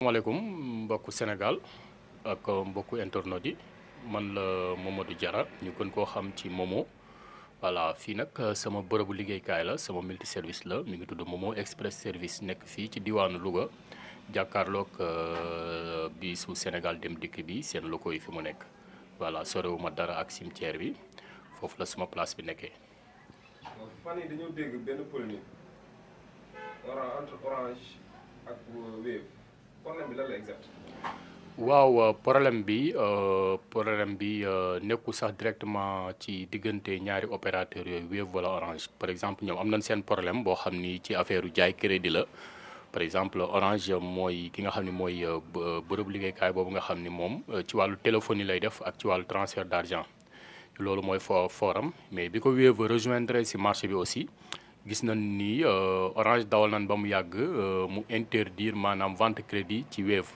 asalaamaaleykum mbokku Sénégal ak mbokku internautes yi man la Mamadou Diarra ñu gën koo xam ci Momo voilà fii nag sama bërëbu liggéeykaay la sama multi service la mi ngi tudd Momo Express Service nekk fii ci diwaanu Louga jàkkaarloog bi su Sénégal dem dikk bi seen locaux yi fi mu nekk voilà sorewuma dara ak cimetière bi foofu la sama place bi nekkee. fan yi dañoo dégg benn polémique entre Orange ak Wave problème bi lan la exact. waaw problème bi nekku sax directement ci diggante ñaari opérateurs yooyu Wave wala Orange par exemple ñoom am nañ seen problème boo xam ni ci affaire jaay crédit la par exemple Orange mooy ki nga xam ne mooy bërëb liggéeykaay boobu nga xam ni moom ci wàllu téléphonie lay def ak ci wàllu transfert d'argent loolu mooy forum mais bi ko Wave rejoindre ci marché bi aussi gis nañ ni Orange dawal nañ ba mu yàgg mu interdire maanaam vente crédit ci Wave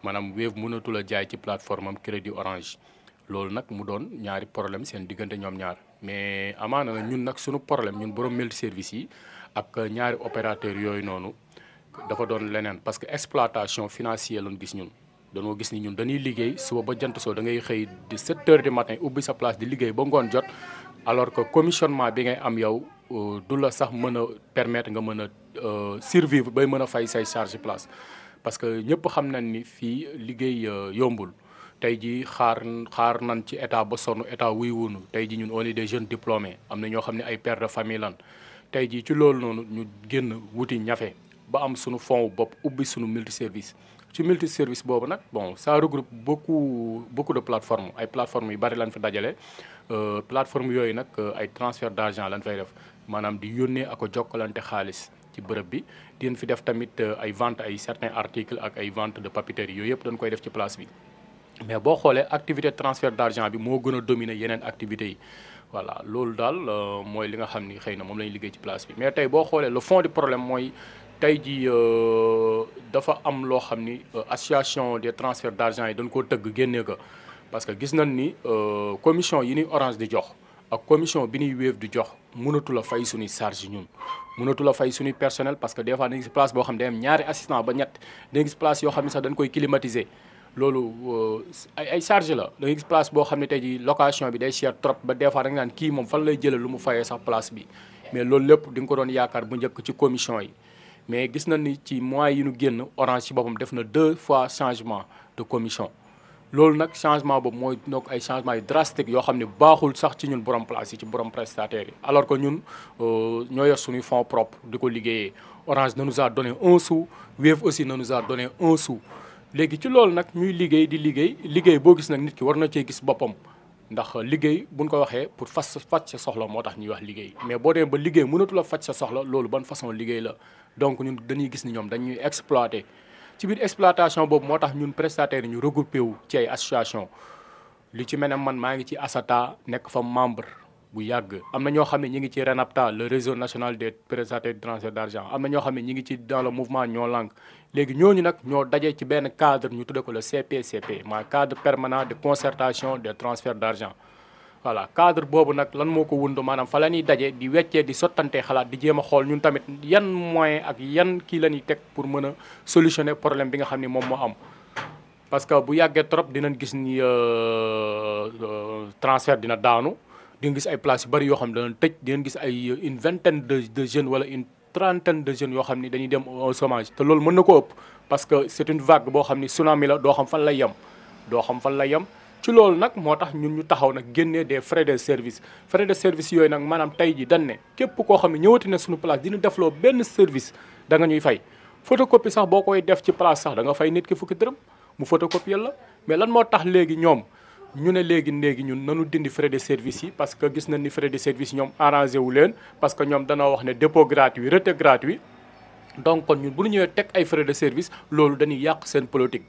maanaam Wave mënatul a jaay ci plateforme am crédit Orange loolu nag mu doon ñaari problème seen diggante ñoom ñaar mais amaana na ñun nag suñu problème ñun borom multi service yi ak ñaari opérateurs yooyu noonu dafa doon leneen parce que exploitation financière lañu gis ñun dañoo gis ni ñun dañuy liggéey suba ba jant soo da ngay xëy di 7 heures du matin ubbi sa place di liggéey ba ngoon jot alors que commissionnement bi ngay am yow du la sax mën a permettre nga mën a survivre bay mën a fay say charge place parce que ñëpp xam nañ ni fii liggéey yombul tey ji xaar nañ ci état ba sonn état wuy wunu tey ji ñun on est des jeunes diplômés am na ñoo xam ne ay pères de famille lan tey ji ci loolu noonu ñu génn wuti ñafe ba am suñu fonds bopp ubbi suñu multiservice ci multiservice boobu nag bon ça regroupe beaucoup de plateformes ay plateformes yu bari lañ fi dajale plateforme yooyu nag ay transfert d'argent lañ fay def maanaam di yónnee ak a jokkalante xaalis ci bërëb bi dinañ fi def tamit ay vente ay certains articles ak ay vente de papeterie yooyu yëpp dañ koy def ci place bi mais boo xoolee activité transfert d'argent bi moo gën a dominer yeneen activités yi voilà loolu daal mooy li nga xam ni xëy na moom la ñu liggéey ci place bi mais tey boo xoolee le fond du problème mooy tey ji dafa am loo xam ni association des transferts d'argent yi dañ koo tëgg génnee ko parce que gis nañ ni commission yi ñuy Orange di jox ak commission bi ñuy Wave di jox mënatul a fay suñuy charge ñun mënatul a fay suñuy personnel parce que des fois da nga gis place boo xam ne day am ñaari assistant ba ñett da nga gis place yoo xam ne sax dañ koy climatiser loolu ay charge la da nga gis place boo xam ne tey ji location bi day cher trop ba des fois da nga naan kii moom fan lay jëlee lu mu fayee sax place bi mais loolu lépp di nga ko doon yaakaar bu njëkk ci commission yi mais gis nañ ni ci mois yi ñu génn Orange ci boppam def na 2 fois changement de commission loolu nag changement boobu mooy donc ay changement yu drastique yoo xam ne baaxul sax ci ñun borom place yi ci borom prestataires yi alors que ñun ñoo yor suñuy fonds propres di ko liggéeyee Orange ne nous a donné 1 sou Wave aussi ne nous a donné 1 sou léegi ci loolu nag ñuy liggéey di liggéey boo gis nag nit ki war na cee gis boppam ndax liggéey buñ ko waxee pour faj sa soxla moo tax ñuy wax liggéey mais boo demee ba liggéey mënatul a faj sa soxla loolu ban façon liggéey la donc ñun dañuy gis ni ñoom dañuy exploiter ci biir exploitation boobu moo tax ñun prestataires yi ñu regroupé wu ci ay association li ci mel ne man maa ngi ci ASATA nekk fa membre bu yàgg am na ñoo xam ne ñi ngi ci RENAPTA le réseau national des prestataires de transfert d'argent am na ñoo xam ne ñi ngi ci dans le mouvement ñoo lank léegi ñooñu nag ñoo dajee ci benn cadre ñu tudde ko le CPCP mooy cadre permanent de concertation des transferts d'argent voilà cadre boobu nag lan moo ko wund maanaam fa la ñuy daje di weccee di sottante xalaat di jéem a xool ñun tamit yan moyen ak yan kii la ñuy teg pour mën a solutionner problème bi nga xam ni moom moo am parce que bu yàggee trop dinañ gis ni transfert dina daanu di nga gis ay places yu bari yoo xam ne danañ tëj di ngeen gis ay une vingtaine de jeunes wala une trentaine de jeunes yoo xam ni dañuy dem au chômage te loolu mën na ko ëpp parce que c'est une vague boo xam ni tsunami la doo xam fan lay yem ci loolu nag moo tax ñun ñu taxaw nag génnee des frais de service yooyu nag maanaam tey ji dañ ne képp koo xam ne ñëwati na suñu place dina defloo benn service da nga ñuy fay photocopie sax boo koy def ci place sax da nga fay nit ki fukki dërëm mu photocopie la mais lan moo tax léegi ñoom ñu ne léegi ñun nanu dindi frais de service yi parce que gis nañ ni frais de service ñoom arrangé wu leen parce que ñoom danoo wax ne dépôt gratuit retrait gratuit donc kon ñun bu ñu ñëwee teg ay frais de service loolu dañuy yàq seen politique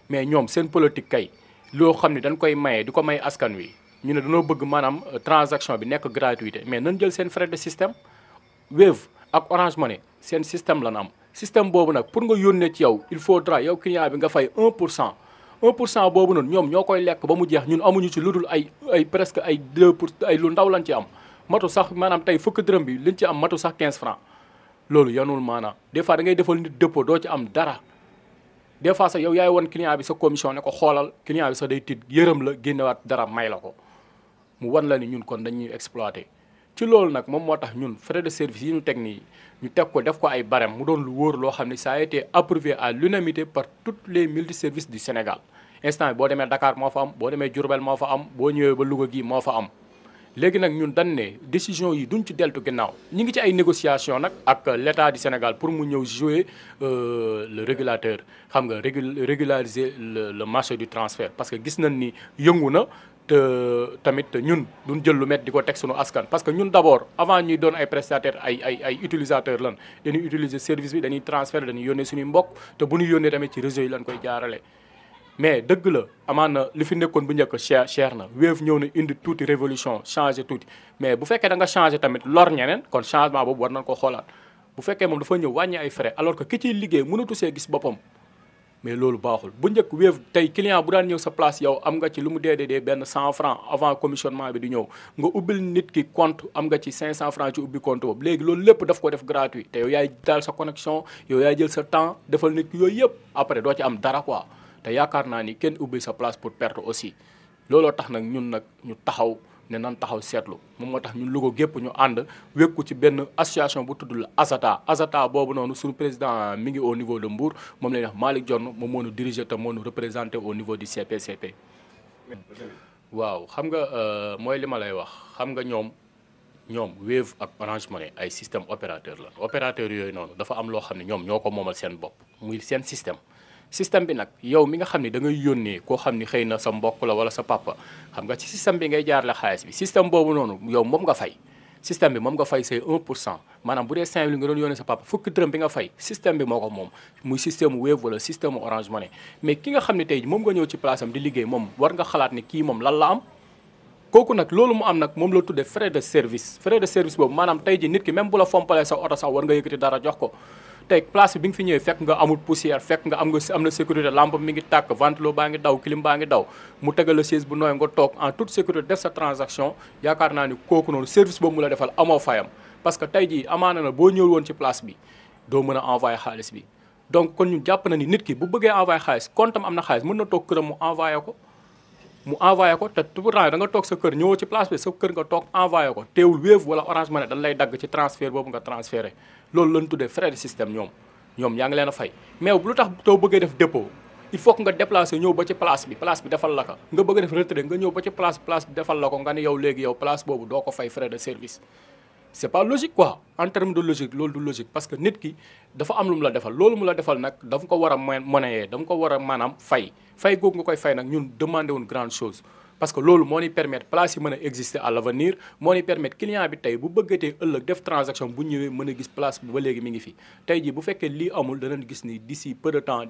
mais ñoom seen politique kay loo xam ne dañ koy maye di ko may askan wi ñu ne dañoo bëgg maanaam transaction bi nekk gratuité mais nañ jël seen frais de système Wave ak Orange Money seen système lan am système boobu nag pour nga yónnee ci yow il faudra yow client bi nga fay 1% boobu noonu ñoom ñoo koy lekk ba mu jeex ñun amuñu ci lu dul ay presque ay 2% ay lu ndaw lañ ci am matu sax maanaam tey fukki dërëm bi liñ ci am matu sax 15 francs loolu yanul maanaam des fois da ngay defal nit dépôt doo ci am dara des fois sax yow yaay woon client bi sa commission ne ko xoolal client bi sax day tiit yërëm la génnewaat dara may la ko mu wan la ni ñun kon dañuy exploiter. ci loolu nag moom moo tax ñun frais de service yi ñu teg nii ñu teg ko def ko ay barème mu doon lu wóor loo xam ne ça a été approuvé à l'unanimité par toutes les multiservices du Sénégal instant boo demee Dakar moo fa am boo demee Diourbel moo fa am boo ñëwee ba Louga gii moo fa am. léegi nag ñun dañ ne décision yi duñ ci deltu ginnaaw ñi ngi ci ay négociations nag ak l'État du Sénégal pour mu ñëw jouer le régulateur xam nga régulariser le marché du transfert parce que gis nañ ni yëngu na. te tamit ñun duñ jël lu met di ko teg sunu askan parce que ñun d'abord avant ñuy doon ay prestataires ay utilisateurs lan dañuy utiliser service bi dañuy transférer dañuy yónnee suñuy mbokk te bu ñu yónnee tamit ci réseau yi lañ koy jaarale. mais dëgg la amaan na li fi nekkoon bu njëkk cher na Wave ñëw na indi tuuti révolution changé tuuti mais bu fekkee da nga changé tamit lor ñeneen kon changement boobu war nañ ko xoolaat bu fekkee moom dafa ñëw wàññi ay frais alors que ki ciy liggéey mënatu see gis boppam. mais loolu baaxul bu njëkk Wave tey client bu daan ñëw sa place yow am nga ci lu mu dee benn 100 francs avant commissionnement bi di ñëw nga ubbil nit ki compte am nga ci 500 francs ci ubbi compte boobu léegi loolu lépp daf ko def gratuit te yow yaay daal sa connexion yow yaay jël sa temps defal nit ki yooyu yëpp après doo ci am dara quoi te yaakaar naa ni kenn ubbi sa place pour perte aussi looloo tax nag ñun nag ñu taxaw ne nan taxaw seetlu moom moo tax ñun Louga gépp ñu ànd wékku ci benn association bu tudd la ASATA boobu noonu suñu président mi ngi au niveau de Mbour moom la ñuy wax Malick Dione moom moo ñu diriger te moo ñu représenté au niveau du CPCP. waaw xam nga mooy li ma lay wax xam nga ñoom Wave ak Orange Money ay système opérateur la opérateur yooyu noonu dafa am loo xam ne ñoom ñoo ko moomal seen bopp muy seen système bi nag yow mi nga xam ne da ngay yónnee koo xam ni xëy na sa mbokk la wala sa papa xam nga ci système bi ngay jaarale xaalis bi système boobu noonu yow moom nga fay système bi moom nga fay say 1% maanaam bu dee 5 000 nga doon yónnee sa papa fukki dërëm bi nga fay système bi moo ko moom muy système Wave wala système Orange Money mais ki nga xam ne tey moom nga ñëw ci place am di liggéey moom war nga xalaat ni kii moom lan la am kooku nag loolu mu am nag moom la tuddee frais de service boobu maanaam tey ji nit ki même bu la fompalee sa oto sax war nga yëkkati dara jox ko tey place bi nga fi ñëwee fekk nga amul poussière fekk nga am na sécurité lampe mi ngi tàkk ventilo baa ngi daw clim baa ngi daw mu tegal la chaise bu nooy nga toog en toute sécurité def sa transaction yaakaar naa ni kooku noonu service boobu mu la defal amoo fayam parce que tey jii amaana na boo ñëwul woon ci place bi doo mën a envoyé xaalis bi donc kon ñu jàpp na ni nit ki bu bëggee envoyé xaalis compte am na xaalis mën na toog këram mu envoyé ko te pourtant da nga toog sa kër ñëwoo ci place bi sa kër nga toog envoyé ko teewul Wave wala Orange Money dañ lay dagg ci transfert boobu nga transféré loolu lañ tuddee frais de système ñoom yaa ngi leen a fay mais lu tax too bëggee def dépôt il faut que nga déplacer ñëw ba ci place bi defal la ko nga bëgg a def retrait nga ñëw ba ci place bi defal la ko nga ne yow léegi yow place boobu doo ko fay frais de service c'est pas logique quoi en terme de logique loolu du logique parce que nit ki dafa am lu mu la defal loolu mu la defal nag dafa ko war a monnayer dama ko war a maanaam fay googu nga koy fay nag ñun demandé woon grande chose parce que loolu moo ñuy permettre place yi mën a exister à l'avenir moo ñuy permettre client bi tey bu bëggatee ëllëg def transaction bu ñëwee mën a gis place bi ba léegi mi ngi fi tey jii bu fekkee lii amul danañ gis ni d'ici peu de temps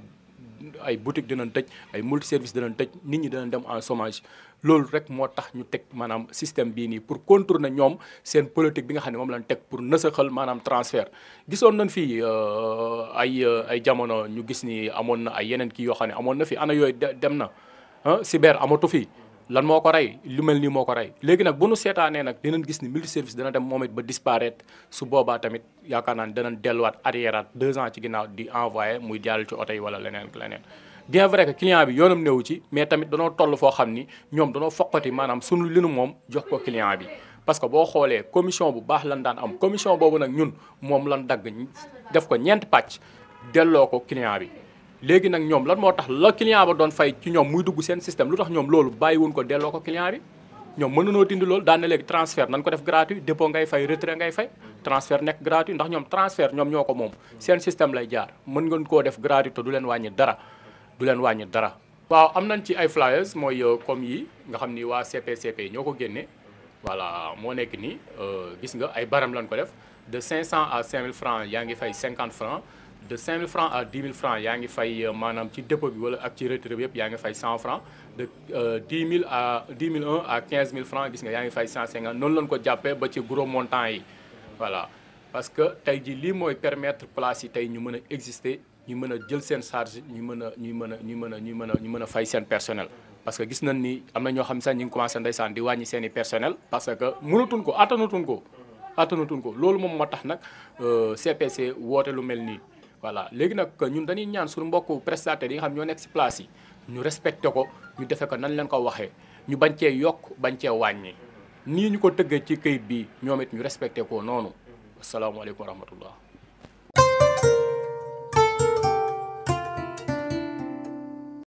ay boutique dinañ tëj ay multiservice dinañ tëj nit ñi dinañ dem en chômage loolu rek moo tax ñu teg maanaam système bii nii pour contourner ñoom seen politique bi nga xam ne moom lañ teg pour nësaxal maanaam transfert gisoon nañ fii ay jamono ñu gis ni amoon na ay yeneen kii yoo xam ne amoon na fi ana yooyu dem na cyber amatu fi lan moo ko rey lu mel nii moo ko rey léegi nag bu nu seetaanee nag dinañ gis ni multiservice dana dem moom it ba disparaître su boobaa tamit yaakaar naa ne danañ delluwaat arriéraat 2 ans ci ginnaaw di envoyé muy jàll ci oto yi wala leneen bien vrai que client bi yoonam néewu ci mais tamit danoo toll foo xam ni ñoom danoo foqati maanaam sunu li nu moom jox ko client bi parce que boo xoolee commission bu baax lan daan am commission boobu nag ñun moom lan dagg def ko 4 pàcc delloo ko client bi léegi nag ñoom lan moo tax la client ba doon fay ci ñoom muy dugg seen système lu tax ñoom loolu bàyyiwuñ ko delloo ko client bi ñoom mën nanoo dindi loolu daan na léegi transfert nañ ko def gratuit dépôt ngay fay retrait ngay fay transfert nekk gratuit ndax ñoom transfert ñoom ñoo ko moom seen système lay jaar mën ngeen koo def gratuit te du leen wàññi dara waaw am nañ ci ay flyers mooy comme yi nga xam ni waa CPCP ñoo ko génne voilà moo nekk nii gis nga ay baram lañ ko def de 500 à 5000 francs yaa ngi fay 50 francs de 5000 francs à 10 000 francs yaa ngi fay maanaam ci dépôt bi wala ak ci retrait bi yëpp yaa ngi fay 100 francs de 10 000 à 10 001 à 15 000 francs gis nga yaa ngi fay 150 noonu lañ ko jàppee ba ci gros montant yi voilà parce que tey ji lii mooy permettre place yi tey ñu mën a exister ñu mën a jël seen charge ñu mën a fay seen personnel parce que gis nañ ni am na ñoo xam sax ñu ngi commencé ndeysaan di wàññi seen i personnel parce que mënatuñ ko attanatuñ ko loolu moom moo tax nag CPC woote lu mel nii voilà léegi nag ñun dañuy ñaan suñu mbokku prestataires yi nga xam ñoo nekk si place yi ñu respecté ko ñu defee ko nan leen ko waxee ñu bañ cee yokk bañ cee wàññi nii ñu ko tëggee ci këyit bi ñoom it ñu respecté ko noonu asalaamaaleykum wa rahmatullah